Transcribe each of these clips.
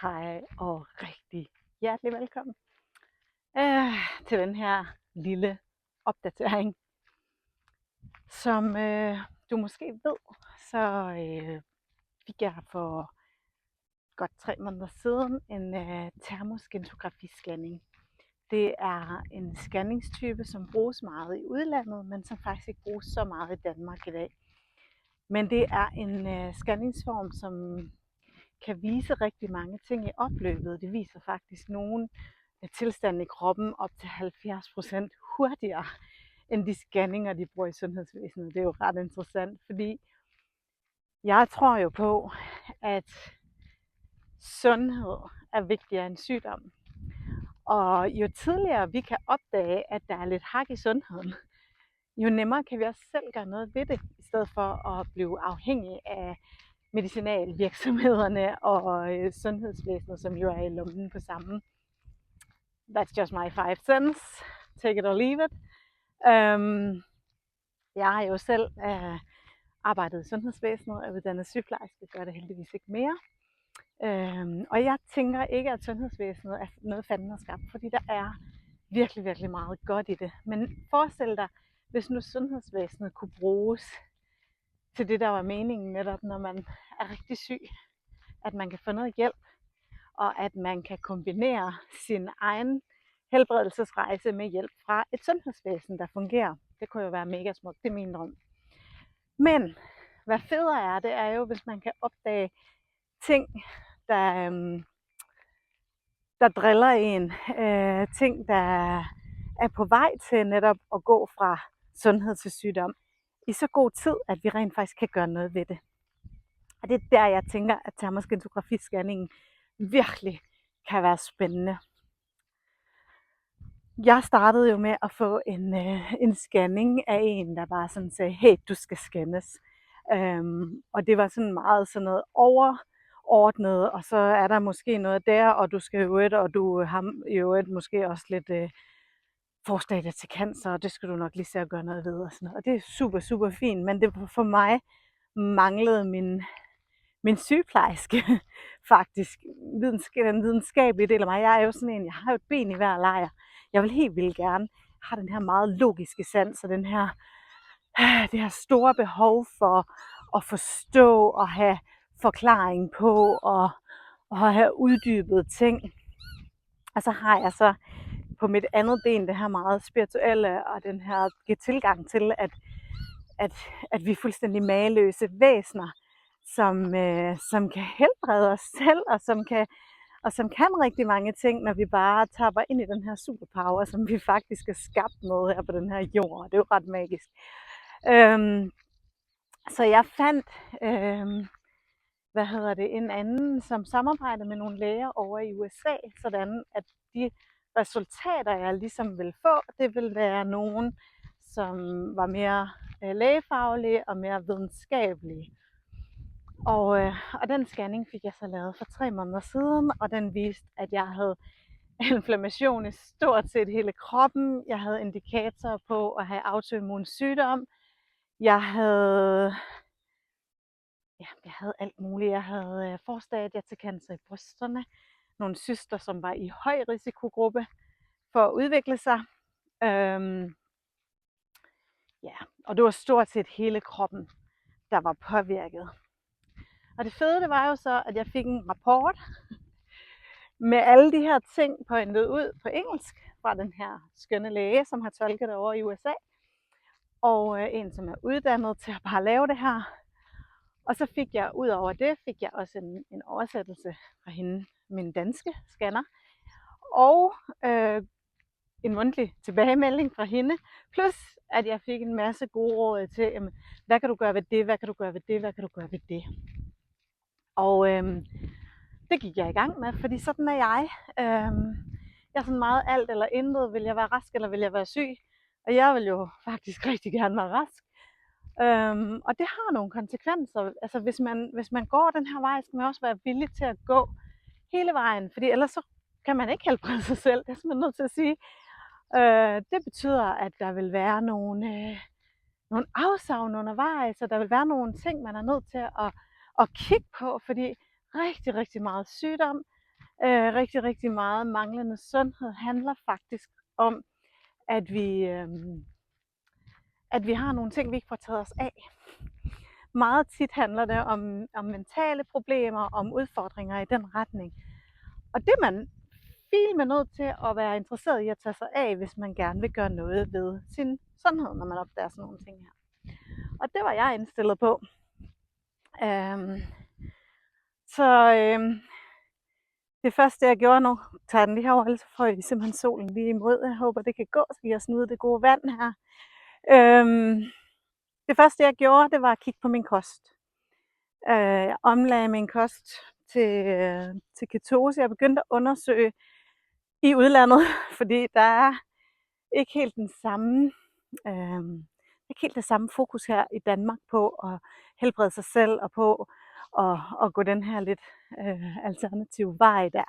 Hej og rigtig hjertelig velkommen til den her lille opdatering. Som du måske ved, så fik jeg for godt 3 måneder siden en termoskintografi-scanning. Det er en scanningstype, som bruges meget i udlandet, men som faktisk ikke bruges så meget i Danmark i dag. Men det er en scanningsform, som kan vise rigtig mange ting i opløbet. Det viser faktisk nogle tilstande i kroppen op til 70% hurtigere end de scanninger, de bruger i sundhedsvæsenet. Det er jo ret interessant, fordi jeg tror jo på, at sundhed er vigtigere end sygdom. Og jo tidligere vi kan opdage, at der er lidt hak i sundheden, jo nemmere kan vi også selv gøre noget ved det, i stedet for at blive afhængig af medicinalvirksomhederne og sundhedsvæsenet, som jo er i lommen på samme. That's just my 5 cents. Take it or leave it. Jeg har jo selv arbejdet i sundhedsvæsenet og er uddannet sygeplejerske, gør det heldigvis ikke mere. Og jeg tænker ikke, at sundhedsvæsenet er noget fanden har skabt, fordi der er virkelig, virkelig meget godt i det. Men forestil dig, hvis nu sundhedsvæsenet kunne bruges til det, der var meningen netop, når man er rigtig syg. At man kan få noget hjælp, og at man kan kombinere sin egen helbredelsesrejse med hjælp fra et sundhedsvæsen, der fungerer. Det kunne jo være mega smukt, det er min drøm. Men hvad federe er, det er jo, hvis man kan opdage ting, der driller en. Ting, der er på vej til netop at gå fra sundhed til sygdom i så god tid, at vi rent faktisk kan gøre noget ved det. Og det er der, jeg tænker, at termoskintografi-scanningen virkelig kan være spændende. Jeg startede jo med at få en scanning af en, der bare sådan sagde, hey, du skal scannes. Og det var sådan meget sådan noget overordnet, og så er der måske noget der, og du skal øvrigt, og du har jo måske også lidt forstadier til cancer, og det skal du nok lige se at gøre noget ved. Og sådan noget. Og det er super, super fint, men det for mig manglede min sygeplejerske faktisk, den videnskabelige del af mig. Jeg er jo sådan en, jeg har jo et ben i hver lejr. Jeg vil helt vildt gerne have den her meget logiske sans, og det her store behov for at forstå og have forklaring på, og have uddybet ting. Og så har jeg så på mit andet ben det her meget spirituelle, og den her tilgang til, at vi er fuldstændig mageløse væsener, som kan helbrede os selv, og som kan rigtig mange ting, når vi bare tapper ind i den her superpower, som vi faktisk er skabt med her på den her jord. Det er jo ret magisk. Så jeg fandt en anden, som samarbejder med nogle læger over i USA, sådan at de resultater, jeg ligesom vil få, det vil være nogen, som var mere lægefaglige og mere videnskabelige. Og den scanning fik jeg så lavet for 3 måneder siden, og den viste, at jeg havde inflammation i stort set hele kroppen. Jeg havde indikatorer på at have autoimmun sygdom. Jeg havde alt muligt. Jeg havde forstadier til cancer i brysterne. Nogle cyster, som var i høj risikogruppe for at udvikle sig. Og det var stort set hele kroppen, der var påvirket. Og det fede, det var jo så, at jeg fik en rapport med alle de her ting pointet ud på engelsk fra den her skønne læge, som har tolket det over i USA. Og en, som er uddannet til at bare lave det her. Og så fik jeg, ud over det, også en oversættelse fra hende, min danske scanner. Og en mundtlig tilbagemelding fra hende. Plus, at jeg fik en masse gode råd til, jamen, hvad kan du gøre ved det, hvad kan du gøre ved det, hvad kan du gøre ved det. Og det gik jeg i gang med, fordi sådan er jeg. Jeg er sådan meget alt eller intet. Vil jeg være rask, eller vil jeg være syg? Og jeg vil jo faktisk rigtig gerne være rask. Og det har nogle konsekvenser. Altså hvis man går den her vej, skal man også være villig til at gå hele vejen. Fordi ellers så kan man ikke helbrede sig selv. Det er simpelthen nødt til at sige. Det betyder, at der vil være nogle afsavn undervejs, og der vil være nogle ting, man er nødt til at kigge på, fordi rigtig, rigtig meget sygdom Rigtig, rigtig meget manglende sundhed handler faktisk om, at vi har nogle ting, vi ikke får taget os af. Meget tit handler det om mentale problemer, om udfordringer i den retning. Og det er man med nødt til at være interesseret i at tage sig af, hvis man gerne vil gøre noget ved sin sundhed, når man opdager sådan nogle ting her. Og det var jeg indstillet på. Det første jeg gjorde nu, tager den lige herover, ellers får I simpelthen solen lige imod. Jeg håber det kan gå, så jeg snyde det gode vand her. Det første jeg gjorde, det var at kigge på min kost. Jeg omlagde min kost til ketose. Jeg begyndte at undersøge i udlandet, fordi der er ikke helt det samme fokus her i Danmark på at helbrede sig selv og på at gå den her lidt alternative vej. Der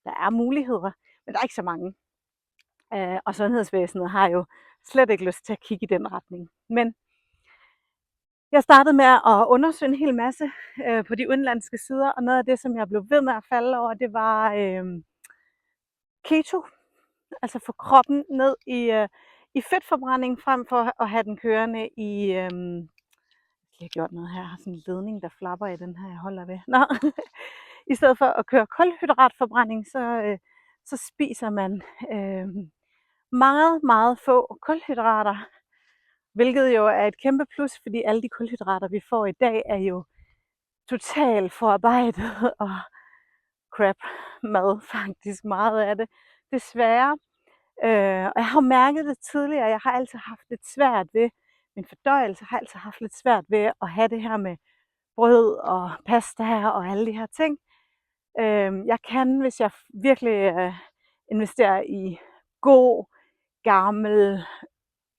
er muligheder, men der er ikke så mange. Og sundhedsvæsenet har jo slet ikke lyst til at kigge i den retning. Men jeg startede med at undersøge en hel masse på de udenlandske sider, og noget af det, som jeg blev ved med at falde over, det var keto. Altså få kroppen ned i fedtforbrænding, frem for at have den kørende i... jeg har gjort noget her. Jeg har sådan en ledning, der flapper i den her, jeg holder ved. Nå. I stedet for at køre kulhydratforbrænding, så spiser man meget, meget få kulhydrater, hvilket jo er et kæmpe plus, fordi alle de kulhydrater, vi får i dag, er jo totalt forarbejdet og crap mad, faktisk meget af det, desværre. Og jeg har mærket det tidligere, jeg har altid haft lidt svært ved, min fordøjelse har altid haft lidt svært ved at have det her med brød og pasta og alle de her ting. Jeg kan, hvis jeg virkelig investerer i god, gammel,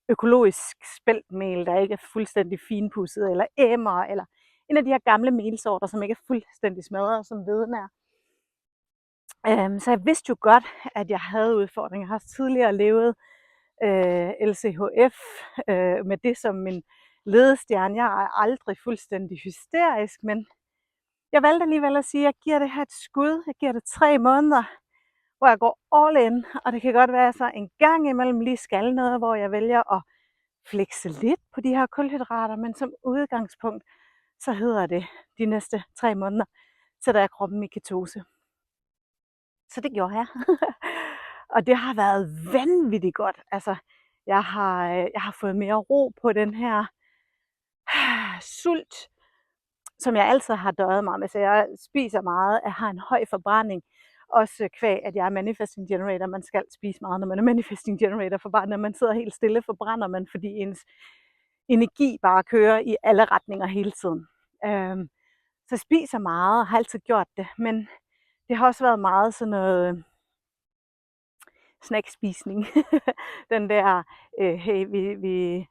økologisk speltmel, der ikke er fuldstændig finpudset, eller emmer, eller en af de her gamle melsorter, som ikke er fuldstændig smadret, som hveden er. Så jeg vidste jo godt, at jeg havde udfordringer. Jeg har også tidligere levet LCHF med det som min ledestjerne. Jeg er aldrig fuldstændig hysterisk, men jeg valgte alligevel at sige, at jeg giver det her et skud. Jeg giver det 3 måneder, hvor jeg går all in, og det kan godt være, at jeg så en gang imellem lige skal noget, hvor jeg vælger at flexe lidt på de her kulhydrater, men som udgangspunkt, så hedder det de næste 3 måneder, sætter jeg kroppen i ketose. Så det gjorde jeg. Og det har været vanvittigt godt. Altså, jeg har fået mere ro på den her sult, som jeg altid har døjet mig med. Så jeg spiser meget, jeg har en høj forbrænding. Også kvæg, at jeg er manifesting generator. Man skal spise meget, når man er manifesting generator, for bare når man sidder helt stille, forbrænder man, fordi ens energi bare kører i alle retninger hele tiden. Så jeg spiser meget og har altid gjort det, men det har også været meget sådan noget snackspisning. Den der, hey,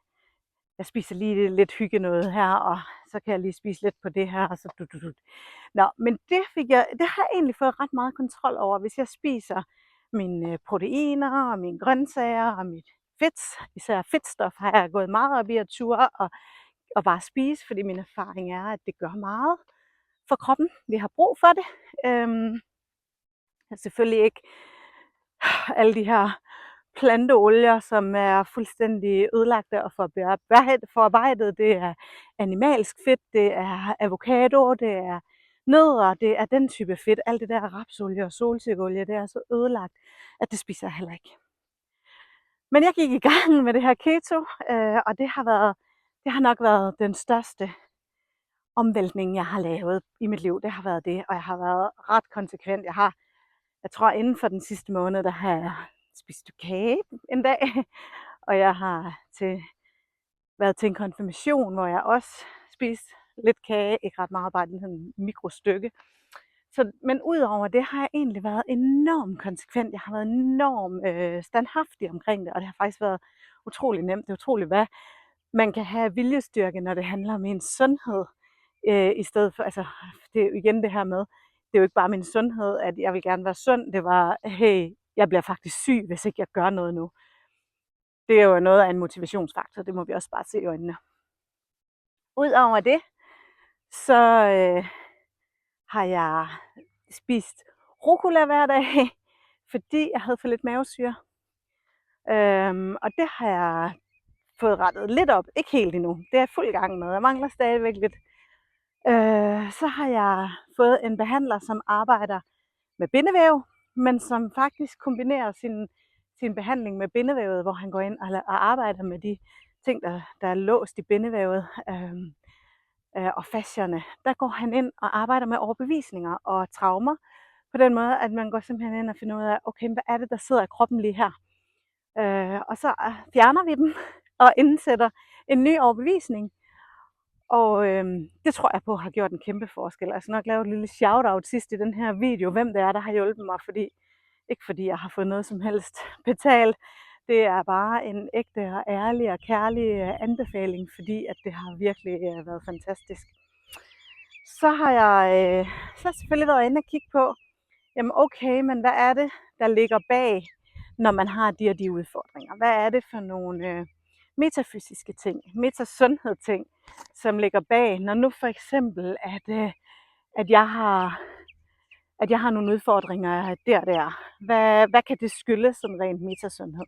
jeg spiser lige lidt hygge noget her, og så kan jeg lige spise lidt på det her, og så du. Nå, men det har jeg egentlig fået ret meget kontrol over, hvis jeg spiser mine proteiner og mine grøntsager og mit fedt, især fedtstof, har jeg gået meget op i at ture og bare spise, fordi min erfaring er, at det gør meget for kroppen. Vi har brug for det. Selvfølgelig ikke alle de her planteolier, som er fuldstændig ødelagte og forarbejdet. Det er animalsk fedt, det er avocado, det er nødder, det er den type fedt. Alt det der rapsolie og solsikkeolie, det er så ødelagt, at det spiser jeg heller ikke. Men jeg gik i gang med det her keto, og det har nok været den største omvæltning, jeg har lavet i mit liv. Det har været det, og jeg har været ret konsekvent. Jeg tror, inden for den sidste måned, der har jeg spist kage en dag, og jeg har været til en konfirmation, hvor jeg også spiste lidt kage, ikke ret meget, bare en mikrostykke. Men udover det har jeg egentlig været enormt konsekvent. Jeg har været enormt standhaftig omkring det, og det har faktisk været utrolig nemt. Det er utroligt, hvad man kan have viljestyrke, når det handler om ens sundhed. I stedet for, altså det er jo igen det her med, det er jo ikke bare min sundhed, at jeg vil gerne være sund. Det var, hey, jeg bliver faktisk syg, hvis ikke jeg gør noget nu. Det er jo noget af en motivationsfaktor, det må vi også bare se i øjnene. Udover det, så har jeg spist rucola hver dag, fordi jeg havde for lidt mavesyre. Og det har jeg fået rettet lidt op. Ikke helt endnu. Det er jeg fuld gang med. Jeg mangler stadigvæk lidt. Så har jeg fået en behandler, som arbejder med bindevæv, men som faktisk kombinerer sin behandling med bindevævet, hvor han går ind og arbejder med de ting, der er låst i bindevævet og fascierne. Der går han ind og arbejder med overbevisninger og traumer, på den måde, at man går simpelthen ind og finder ud af, okay, hvad er det, der sidder i kroppen lige her? Og så fjerner vi dem og indsætter en ny overbevisning. Og det tror jeg på har gjort en kæmpe forskel. Jeg skal nok lave et lille shout-out sidst i den her video, hvem det er, der har hjulpet mig, ikke fordi jeg har fået noget som helst betalt. Det er bare en ægte og ærlig og kærlig anbefaling, fordi at det har virkelig været fantastisk. Så har jeg selvfølgelig været inde og kigge på, jamen okay, men hvad er det, der ligger bag, når man har de og de udfordringer? Hvad er det for nogle metafysiske ting, metasundhed ting, som ligger bag, når nu for eksempel, at jeg har nogle udfordringer der. Hvad kan det skyldes sådan rent metasundhed?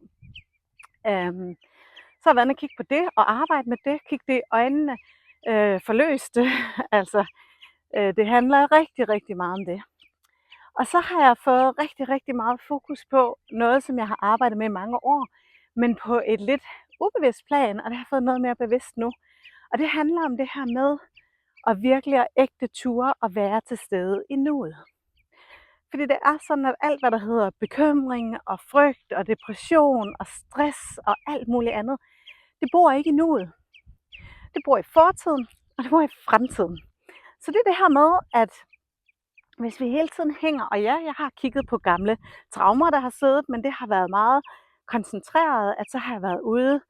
Så har jeg været inde og kigge på det, og arbejde med det, kigge det i øjnene, forløst det. Altså, det handler rigtig, rigtig meget om det. Og så har jeg fået rigtig, rigtig meget fokus på noget, som jeg har arbejdet med i mange år, men på et lidt ubevidst plan, og det har jeg fået noget mere bevidst nu. Og det handler om det her med at virkelig at ægte ture og være til stede i nuet. Fordi det er sådan, at alt, hvad der hedder bekymring og frygt og depression og stress og alt muligt andet, det bor ikke i nuet. Det bor i fortiden, og det bor i fremtiden. Så det er det her med, at hvis vi hele tiden hænger, og ja, jeg har kigget på gamle traumer, der har siddet, men det har været meget koncentreret, at så har jeg været ude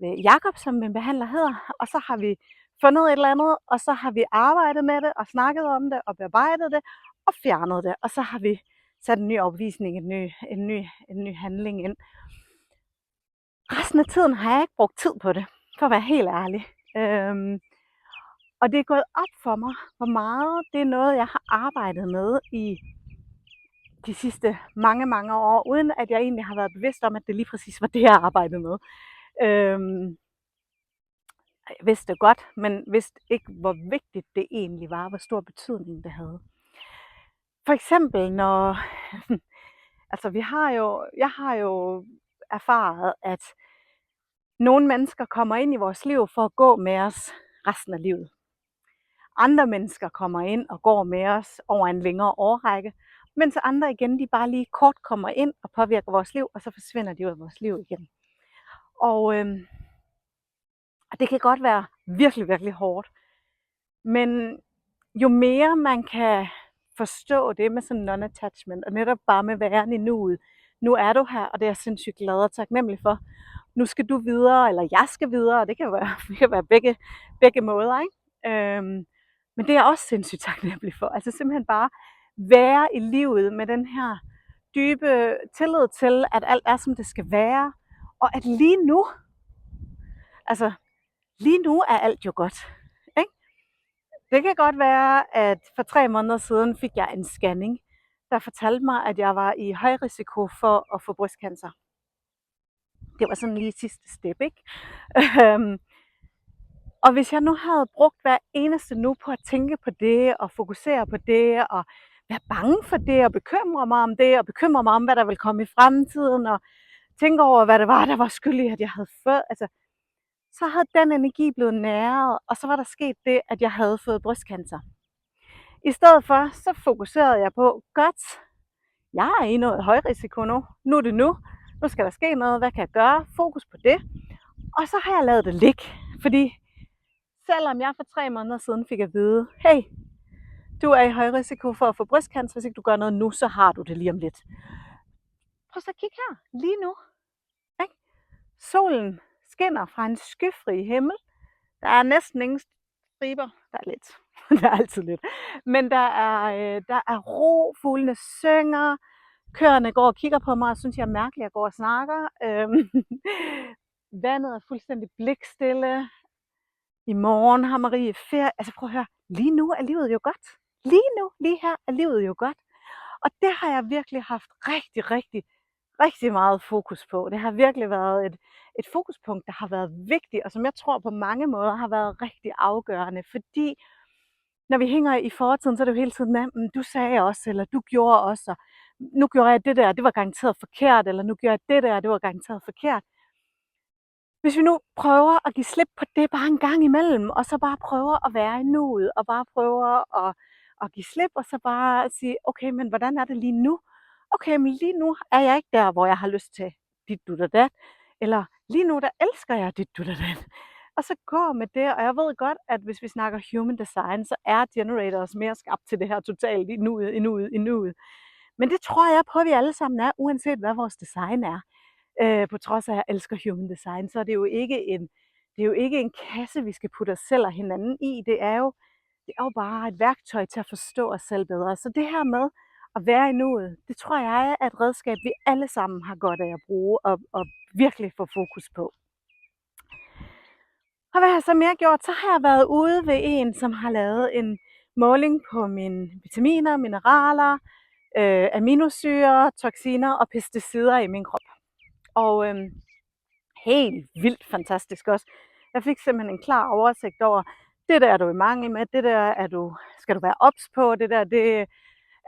ved Jakob, som min behandler hedder, og så har vi fundet et eller andet, og så har vi arbejdet med det, og snakket om det, og bearbejdet det, og fjernet det, og så har vi sat en ny overbevisning, en ny handling ind. Resten af tiden har jeg ikke brugt tid på det, for at være helt ærlig. Og det er gået op for mig, hvor meget det er noget, jeg har arbejdet med i de sidste mange, mange år, uden at jeg egentlig har været bevidst om, at det lige præcis var det, jeg arbejdede med. Jeg vidste det godt, men vidste ikke, hvor vigtigt det egentlig var, hvor stor betydning det havde. For eksempel når, altså jeg har jo erfaret, at nogle mennesker kommer ind i vores liv for at gå med os resten af livet. Andre mennesker kommer ind og går med os over en længere årrække, mens andre igen, de bare lige kort kommer ind og påvirker vores liv, og så forsvinder de ud af vores liv igen. Og det kan godt være virkelig, virkelig hårdt. Men jo mere man kan forstå det med sådan non-attachment, og netop bare med væren i nuet. Nu er du her, og det er jeg sindssygt glad og taknemmelig for. Nu skal du videre, eller jeg skal videre, og det kan være begge måder, ikke? Men det er jeg også sindssygt taknemmelig for. Altså simpelthen bare være i livet med den her dybe tillid til, at alt er, som det skal være. Og at lige nu er alt jo godt. Ikke? Det kan godt være, at for 3 måneder siden fik jeg en scanning, der fortalte mig, at jeg var i høj risiko for at få brystcancer. Det var sådan lige sidste step, ikke? Og hvis jeg nu havde brugt hver eneste nu på at tænke på det, og fokusere på det, og være bange for det, og bekymre mig om det, og bekymre mig om, hvad der vil komme i fremtiden, og tænke over, hvad det var, der var skyld i, at jeg havde fået, altså, så havde den energi blevet næret, og så var der sket det, at jeg havde fået brystcancer. I stedet for, så fokuserede jeg på, godt, jeg er i noget højrisiko nu, nu er det nu skal der ske noget, hvad kan jeg gøre, fokus på det, og så har jeg lavet det ligge, fordi selvom jeg for 3 måneder siden fik at vide, hey, du er i høj risiko for at få brystcancer, hvis ikke du gør noget nu, så har du det lige om lidt. Prøv så at kigge her, lige nu. Ikke? Solen skinner fra en skyfri himmel. Der er næsten ingen striber. Der er lidt. Der er altid lidt. Men der er ro, fuglene synger, køerne går og kigger på mig og synes, jeg er mærkelig, jeg går og snakker. Vandet er fuldstændig blikstille. I morgen har Marie ferie. Altså prøv at høre, lige nu er livet jo godt. Lige nu, lige her er livet jo godt. Og det har jeg virkelig haft rigtig meget fokus på. Det har virkelig været et fokuspunkt, der har været vigtigt, og som jeg tror på mange måder har været rigtig afgørende, fordi når vi hænger i fortiden, så er det jo hele tiden, du sagde også, eller du gjorde også, og nu gjorde jeg det der, det var garanteret forkert, eller nu gjorde jeg det der, det var garanteret forkert. Hvis vi nu prøver at give slip på det bare en gang imellem, og så bare prøver at være i nuet, og bare prøver at give slip, og så bare sige, okay, men hvordan er det lige nu? Okay, men lige nu er jeg ikke der, hvor jeg har lyst til dit, dut og dat. Eller lige nu, der elsker jeg dit, dut og dat. Og så gå med det, og jeg ved godt, at hvis vi snakker human design, så er generators mere skabt til det her totalt i nuet. Men det tror jeg på, at vi alle sammen er, uanset hvad vores design er. På trods af, at jeg elsker human design, så er det jo ikke en kasse, vi skal putte os selv og hinanden i. Det er jo bare et værktøj til at forstå os selv bedre. Så det her med at være i nuet, det tror jeg er et redskab, vi alle sammen har godt af at bruge og virkelig få fokus på. Og hvad har jeg så mere gjort? Så har jeg været ude ved en, som har lavet en måling på mine vitaminer, mineraler, aminosyrer, toksiner og pesticider i min krop. Og helt vildt fantastisk også. Jeg fik simpelthen en klar oversigt over, det der er du i mangel med, det der skal du være ops på, det der, det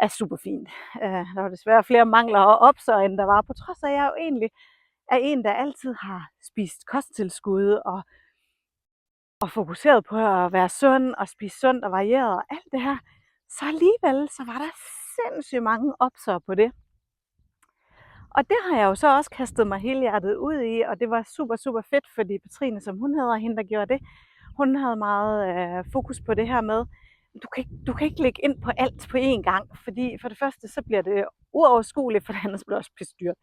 er super fint. Der var desværre flere mangler og opser, end der var, på trods af, at jeg jo egentlig er en, der altid har spist kosttilskud og fokuseret på at være sund og spise sundt og varieret og alt det her. Så alligevel, så var der sindssygt mange opser på det. Og det har jeg jo så også kastet mig helhjertet ud i, og det var super fedt, fordi Petrine, som hun hedder, hende der gjorde det, hun havde meget fokus på det her med, du kan ikke lægge ind på alt på én gang, fordi for det første, så bliver det uoverskueligt, for det andet bliver også pisse dyrt.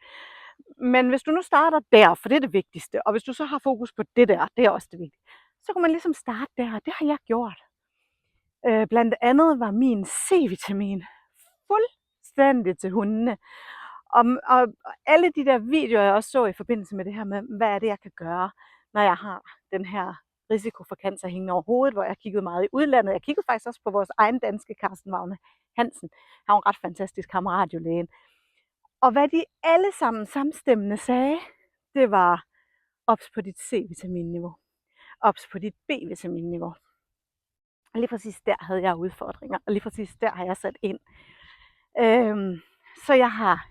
Men hvis du nu starter der, for det er det vigtigste, og hvis du så har fokus på det der, det er også det vigtige, så kan man ligesom starte der, og det har jeg gjort. Blandt andet var min C-vitamin fuldstændig til hundene. Og alle de der videoer, jeg også så i forbindelse med det her med, hvad er det, jeg kan gøre, når jeg har den her risiko for cancer hængende over hovedet, hvor jeg kiggede meget i udlandet. Jeg kiggede faktisk også på vores egen danske Carsten Magne Hansen. Han var en ret fantastisk kammeratjolægen. Og hvad de alle sammen samstemmende sagde, det var ops på dit C-vitaminniveau. Ops på dit B-vitaminniveau. Og lige præcis der havde jeg udfordringer, og lige præcis der har jeg sat ind. Så jeg har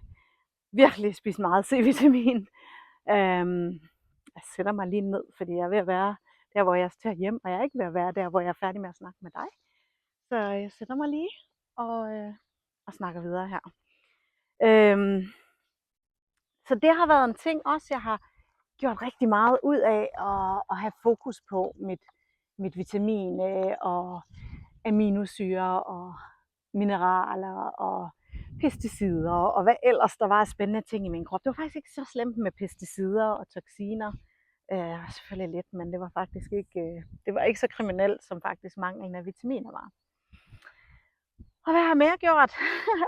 virkelig spist meget C-vitamin. Jeg sætter mig lige ned, fordi jeg er ved at være der, hvor jeg tager hjem, og jeg er ikke ved at være der, hvor jeg er færdig med at snakke med dig. Så jeg sætter mig lige og snakker videre her. Så det har været en ting også, jeg har gjort rigtig meget ud af at have fokus på mit vitamin og aminosyre og mineraler og pesticider og hvad ellers der var af spændende ting i min krop. Det var faktisk ikke så slemt med pesticider og toksiner. Selvfølgelig lidt, men det var faktisk ikke, det var ikke så kriminelt, som faktisk manglen af vitaminer var. Og hvad har jeg mere gjort?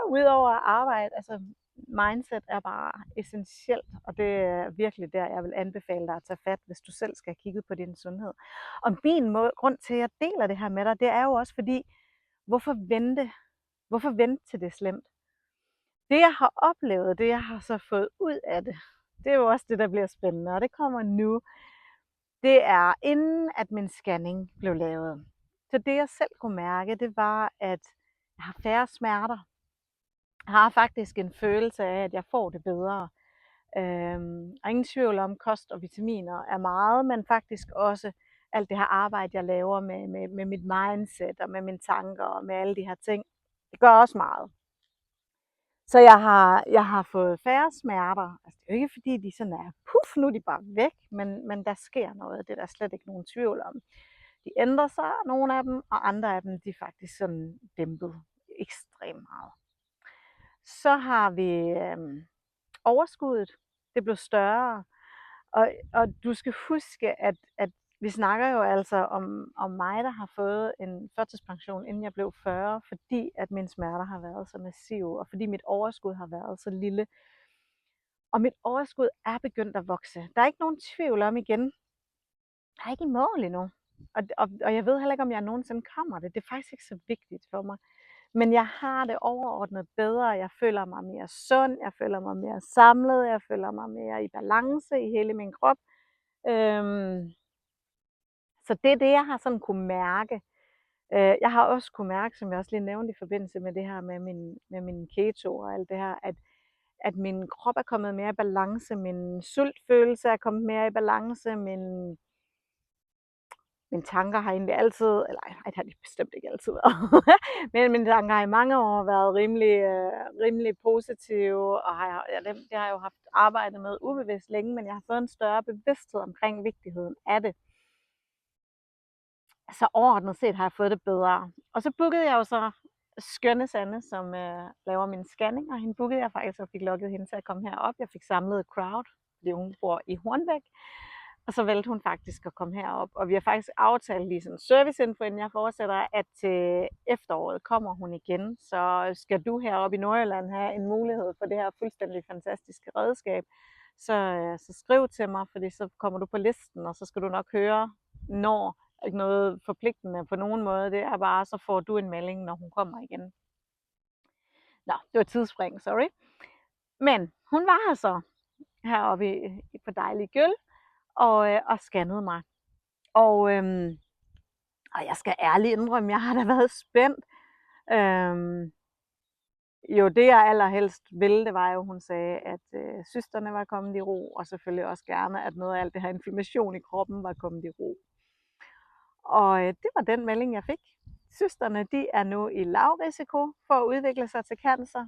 Udover at arbejde, altså mindset er bare essentielt, og det er virkelig der, jeg vil anbefale dig at tage fat, hvis du selv skal have kigget på din sundhed. Og min grund til, at jeg deler det her med dig, det er jo også fordi, hvorfor vente til det er slemt? Det jeg har oplevet, det jeg har så fået ud af det, det er jo også det, der bliver spændende, og det kommer nu. Det er inden at min scanning blev lavet. Så det jeg selv kunne mærke, det var, at jeg har færre smerter. Jeg har faktisk en følelse af, at jeg får det bedre. Og ingen tvivl om, kost og vitaminer er meget, men faktisk også alt det her arbejde, jeg laver med mit mindset og med mine tanker og med alle de her ting. Det gør også meget. Så jeg har fået færre smerter. Altså, det er jo ikke fordi, de sådan er, nu er de bare væk, men der sker noget. Det er der slet ikke nogen tvivl om. De ændrer sig, nogle af dem, og andre af dem, de er faktisk sådan dæmpet ekstremt meget. Så har vi overskuddet. Det blev større. Og du skal huske, at vi snakker jo altså om mig, der har fået en førtidspension, inden jeg blev 40, fordi at mine smerter har været så massive, og fordi mit overskud har været så lille. Og mit overskud er begyndt at vokse. Der er ikke nogen tvivl om igen. Jeg er ikke i mål endnu. Og jeg ved heller ikke, om jeg nogensinde kommer det. Det er faktisk ikke så vigtigt for mig. Men jeg har det overordnet bedre. Jeg føler mig mere sund, jeg føler mig mere samlet, jeg føler mig mere i balance i hele min krop. Så det er det, jeg har sådan kunne mærke. Jeg har også kunne mærke, som jeg også lige nævnte i forbindelse med det her med min keto og alt det her, at min krop er kommet mere i balance, min sultfølelse er kommet mere i balance, mine tanker har egentlig altid, eller nej, det har de bestemt ikke altid været, men mine tanker har i mange år været rimelig positive, og det har jeg jo haft arbejdet med ubevidst længe, men jeg har fået en større bevidsthed omkring vigtigheden af det. Så overordnet set har jeg fået det bedre. Og så bookede jeg jo så skønne Sanne, som laver min scanning, og hende bookede jeg faktisk og fik lukket hende til at komme herop. Jeg fik samlet et crowd, fordi hun bor i Hornbæk. Og så valgte hun faktisk at komme herop, og vi har faktisk aftalt lige sådan serviceinfo, inden jeg fortsætter, at til efteråret kommer hun igen. Så skal du heroppe i Nordjylland have en mulighed for det her fuldstændig fantastiske redskab, så skriv til mig, fordi så kommer du på listen, og så skal du nok høre, når. Ikke noget forpligtende på nogen måde, det er bare, så får du en melding, når hun kommer igen. Nå, det var tidsspring, sorry. Men hun var her så heroppe på dejlige Gøl, og scannede mig. Og jeg skal ærligt indrømme, jeg har da været spændt. Jo, det jeg allerhelst ville, det var jo, hun sagde, at cysterne var kommet i ro, og selvfølgelig også gerne, at noget af alt det her inflammation i kroppen var kommet i ro. Og det var den melding, jeg fik. Cysterne, de er nu i lav risiko for at udvikle sig til cancer.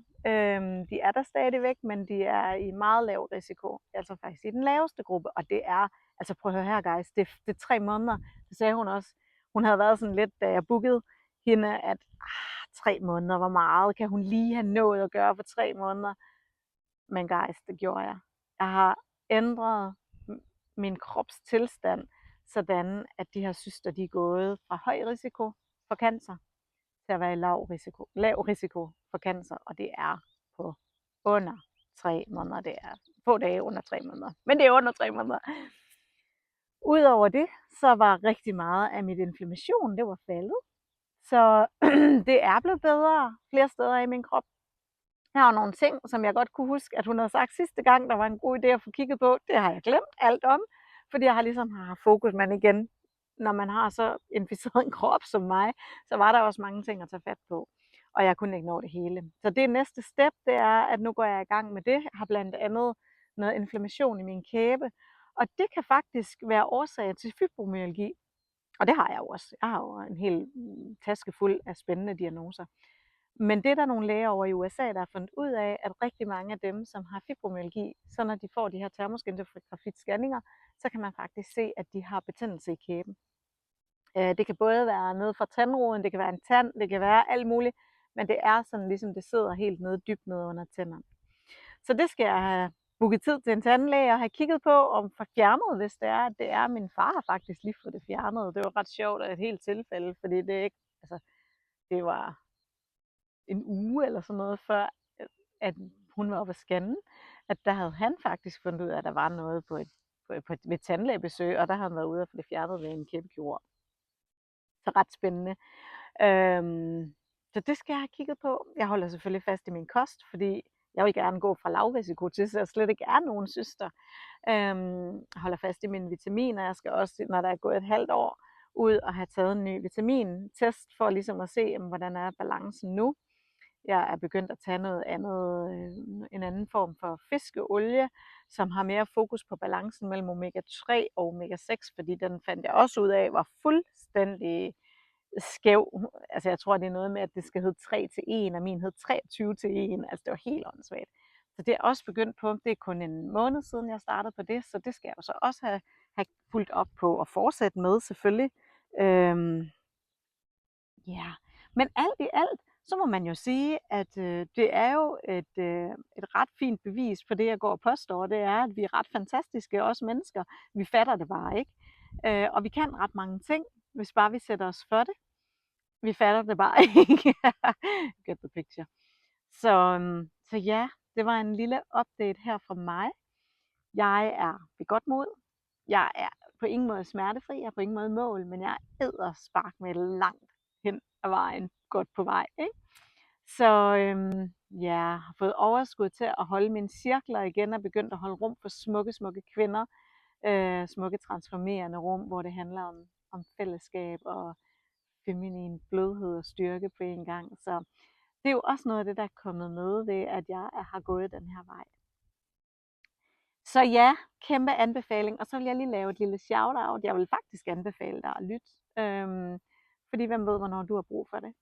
De er der stadigvæk, men de er i meget lav risiko. Altså faktisk i den laveste gruppe. Og det er, altså prøv at høre her, guys, det er 3 måneder. Det sagde hun også. Hun havde været sådan lidt, da jeg bookede hende, at 3 måneder var meget. Kan hun lige have nået at gøre for 3 måneder? Men guys, det gjorde jeg. Jeg har ændret min krops tilstand, sådan at de her cyster, de er gået fra høj risiko for cancer til at være lav risiko for cancer, og det er på under 3 måneder. Det er få dage under 3 måneder, men det er under 3 måneder. Udover det, så var rigtig meget af mit inflammation, det var faldet. Så det er blevet bedre flere steder i min krop. Jeg har nogle ting, som jeg godt kunne huske, at hun havde sagt sidste gang, der var en god idé at få kigget på. Det har jeg glemt alt om, fordi jeg har ligesom haft fokus, men igen, når man har så inficeret en krop som mig, så var der også mange ting at tage fat på, og jeg kunne ikke nå det hele. Så det næste step, det er, at nu går jeg i gang med det. Jeg har blandt andet noget inflammation i min kæbe, og det kan faktisk være årsag til fibromyalgi. Og det har jeg jo også. Jeg har jo en hel taske fuld af spændende diagnoser. Men det er der nogle læger over i USA, der har fundet ud af, at rigtig mange af dem, som har fibromyalgi, så når de får de her termoskintografi-scanninger, så kan man faktisk se, at de har betændelse i kæben. Det kan både være nede fra tandroden, det kan være en tand, det kan være alt muligt, men det er sådan ligesom det sidder helt nede, dybt nede under tænderne. Så det skal jeg have booket tid til en tandlæge og have kigget på, om for fjernet, hvis det er, at det er. Min far har faktisk lige fået det fjernet. Det var ret sjovt af et helt tilfælde, fordi det ikke, altså, det var en uge eller sådan noget, før at hun var oppe at scanne, at der havde han faktisk fundet ud af, at der var noget på et tandlægebesøg, og der havde han været ude og få det fjernet ved en kæbekirurg. Så ret spændende. Så det skal jeg have kigget på. Jeg holder selvfølgelig fast i min kost, fordi jeg vil gerne gå fra lavrisiko til, så jeg slet ikke er nogen cyster. Jeg holder fast i mine vitaminer. Jeg skal også, når der er gået et halvt år, ud og have taget en ny vitamintest, for ligesom at se, hvordan er balancen nu. Jeg er begyndt at tage noget andet, en anden form for fiskeolie, som har mere fokus på balancen mellem omega-3 og omega-6, fordi den fandt jeg også ud af, var fuldstændig skæv. Altså jeg tror, det er noget med, at det skal hedde 3:1, og min hed 23:1. Altså det var helt åndssvagt. Så det er også begyndt på. Det er kun en måned siden, jeg startede på det, så det skal jeg jo så også have fulgt op på og fortsætte med selvfølgelig. Ja, men alt i alt, så må man jo sige, at det er jo et ret fint bevis på det, jeg går og påstår. Det er, at vi er ret fantastiske, også mennesker. Vi fatter det bare ikke. Og vi kan ret mange ting, hvis bare vi sætter os for det. Vi fatter det bare ikke. Get the picture. Så ja, det var en lille update her fra mig. Jeg er ved godt mod. Jeg er på ingen måde smertefri, jeg er på ingen måde mål, men jeg er edderspark med langt hen ad vejen, godt på vej, ikke? Så ja, jeg har fået overskud til at holde mine cirkler igen og begyndt at holde rum for smukke, smukke kvinder. Smukke transformerende rum, hvor det handler om fællesskab og feminin blødhed og styrke på en gang. Så det er jo også noget af det, der er kommet med ved, at jeg har gået den her vej. Så ja, kæmpe anbefaling. Og så vil jeg lige lave et lille shout-out. Jeg vil faktisk anbefale dig at lytte. Fordi hvem ved, hvornår du har brug for det.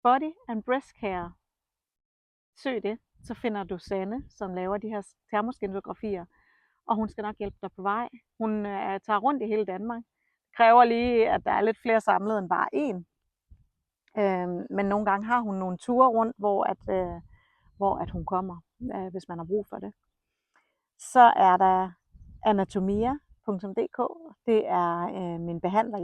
Body and Breast Care. Søg det. Så finder du Sanne, som laver de her termoskinfografier. Og hun skal nok hjælpe dig på vej. Hun tager rundt i hele Danmark. Det kræver lige, at der er lidt flere samlet end bare én. Men nogle gange har hun nogle ture rundt, hvor at hun kommer, hvis man har brug for det. Så er der anatomia.dk. Det er min behandler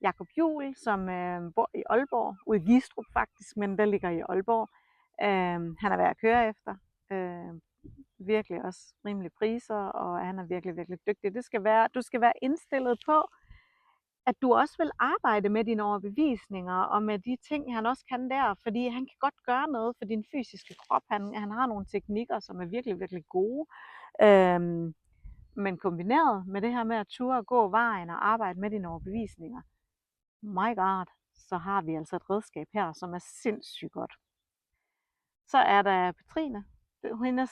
Jakob Juhl, som bor i Aalborg, ude i Gistrup faktisk, men der ligger i Aalborg. Han er værd at køre efter. Virkelig også rimelige priser, og han er virkelig, virkelig dygtig. Du skal være indstillet på, at du også vil arbejde med dine overbevisninger, og med de ting, han også kan der, fordi han kan godt gøre noget for din fysiske krop. Han har nogle teknikker, som er virkelig, virkelig gode. Men kombineret med det her med at ture og gå vejen og arbejde med dine overbevisninger, my god, så har vi altså et redskab her, som er sindssygt godt. Så er der Petrine. Hendes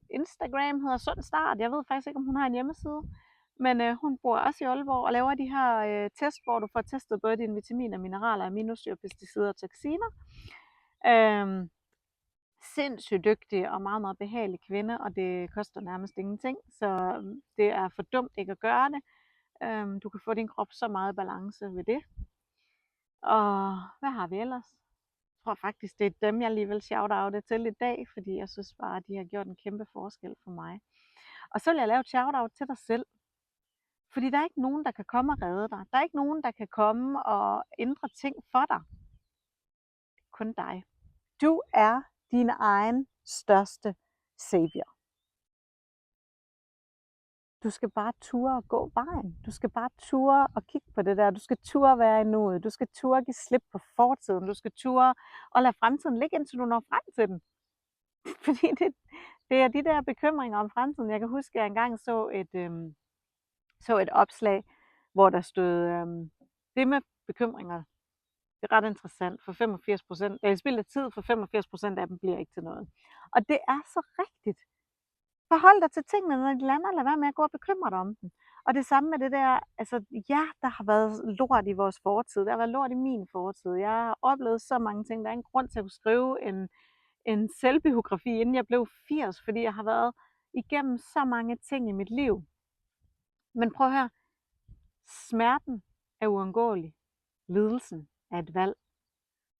Instagram hedder Sund Start. Jeg ved faktisk ikke, om hun har en hjemmeside. Men hun bor også i Aalborg og laver de her test, hvor du får testet både dine vitaminer, mineraler, aminosyre, pesticider og toksiner. Sindssygt dygtig og meget, meget behagelig kvinde, og det koster nærmest ingenting. Så det er for dumt ikke at gøre det. Du kan få din krop så meget balance ved det. Og hvad har vi ellers? Jeg tror faktisk, det er dem, jeg lige vil shout-oute til i dag, fordi jeg synes bare, at de har gjort en kæmpe forskel for mig. Og så vil jeg lave et shout-out til dig selv. Fordi der er ikke nogen, der kan komme og redde dig. Der er ikke nogen, der kan komme og ændre ting for dig. Kun dig. Du er din egen største savior. Du skal bare ture og gå vejen. Du skal bare ture og kigge på det der. Du skal ture at være i nuet. Du skal ture at give slip på fortiden. Du skal ture og lade fremtiden ligge, indtil du når frem til den. Fordi det er de der bekymringer om fremtiden. Jeg kan huske, at jeg engang så et opslag, hvor der stod, det med bekymringer, det er ret interessant, for 85%, jeg spilder tid, for 85% af dem bliver ikke til noget. Og det er så rigtigt. Forhold dig til tingene, når de lander, lad være med at gå og bekymre dig om dem. Og det samme med det der, altså ja, der har været lort i vores fortid, der har været lort i min fortid. Jeg har oplevet så mange ting, der er en grund til at kunne skrive en selvbiografi, inden jeg blev 80, fordi jeg har været igennem så mange ting i mit liv. Men prøv at høre, smerten er uundgåelig. Lidelsen er et valg.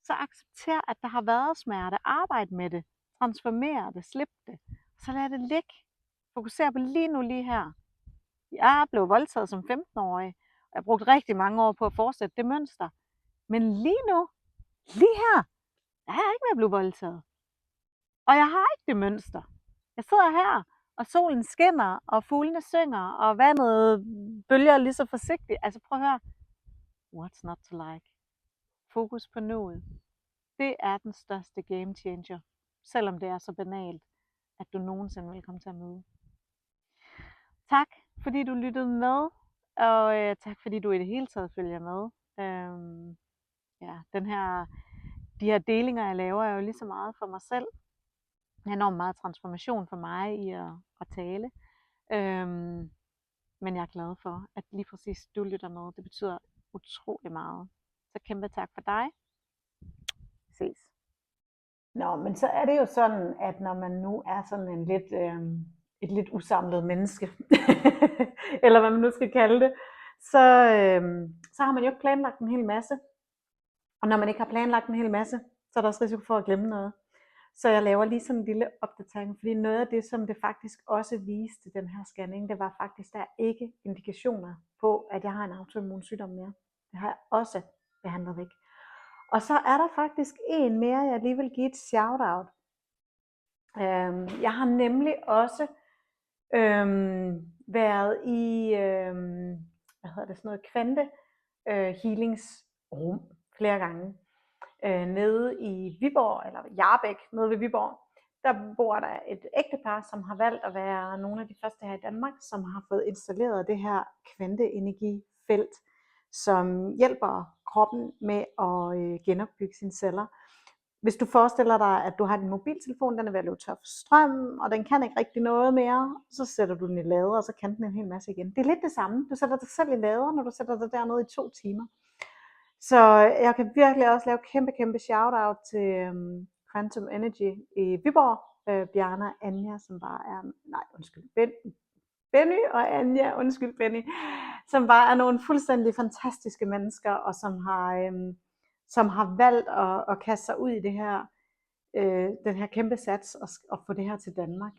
Så accepter, at der har været smerte. Arbejd med det. Transformer det. Slip det. Så lad det ligge. Fokuser på lige nu, lige her. Jeg blev voldtaget som 15-årig. Og jeg brugte rigtig mange år på at fortsætte det mønster. Men lige nu, lige her, der er jeg ikke ved at blive voldtaget. Og jeg har ikke det mønster. Jeg sidder her, og solen skinner, og fuglene synger, og vandet bølger lige så forsigtigt. Altså prøv at høre. What's not to like? Fokus på nuet. Det er den største game changer, selvom det er så banalt, at du nogensinde vil komme til at møde. Tak, fordi du lyttede med, og tak, fordi du i det hele taget følger med. De her delinger, jeg laver, er jo lige så meget for mig selv. Enormt meget transformation for mig i at tale. Men jeg er glad for, at lige præcis du lytter med. Det betyder utrolig meget. Så kæmpe tak for dig. Ses. Nå, men så er det jo sådan, at når man nu er sådan et lidt usamlet menneske, eller hvad man nu skal kalde det, så har man jo ikke planlagt en hel masse. Og når man ikke har planlagt en hel masse, så er der også risiko for at glemme noget. Så jeg laver lige sådan en lille opdatering, fordi noget af det, som det faktisk også viste, den her scanning, det var faktisk, der er ikke indikationer på, at jeg har en autoimmun sygdom mere. Det har jeg også behandlet væk. Og så er der faktisk en mere, jeg lige vil give et shout-out. Jeg har nemlig også været i kvante healingsrum flere gange. nede i Viborg, eller Jarbæk, nede ved Viborg. Der bor der et ægtepar, som har valgt at være nogle af de første her i Danmark, som har fået installeret det her kvanteenergifelt, som hjælper kroppen med at genopbygge sine celler. Hvis du forestiller dig, at du har din mobiltelefon, den er ved at løbe tør for strøm, og den kan ikke rigtig noget mere, så sætter du den i lader, og så kan den en hel masse igen. Det er lidt det samme. Du sætter dig selv i lader, når du sætter dig dernede i 2 timer. Så jeg kan virkelig også lave kæmpe shout-out til Quantum Energy i Viborg. Bjarne og Anja, som bare er, Benny og Anja, Benny, som bare er nogle fuldstændig fantastiske mennesker, og som har valgt at kaste sig ud i det her, den her kæmpe sats og få det her til Danmark.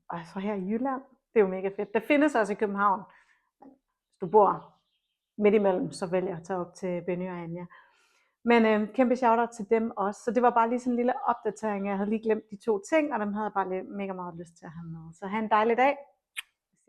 Og så her i Jylland, det er jo mega fedt. Det findes også i København. Hvis du bor midt imellem, så vælger jeg at tage op til Benny og Anja. Men kæmpe shout-out til dem også. Så det var bare lige sådan en lille opdatering. Jeg havde lige glemt de 2 ting, og dem havde jeg bare mega meget lyst til at have med. Så have en dejlig dag.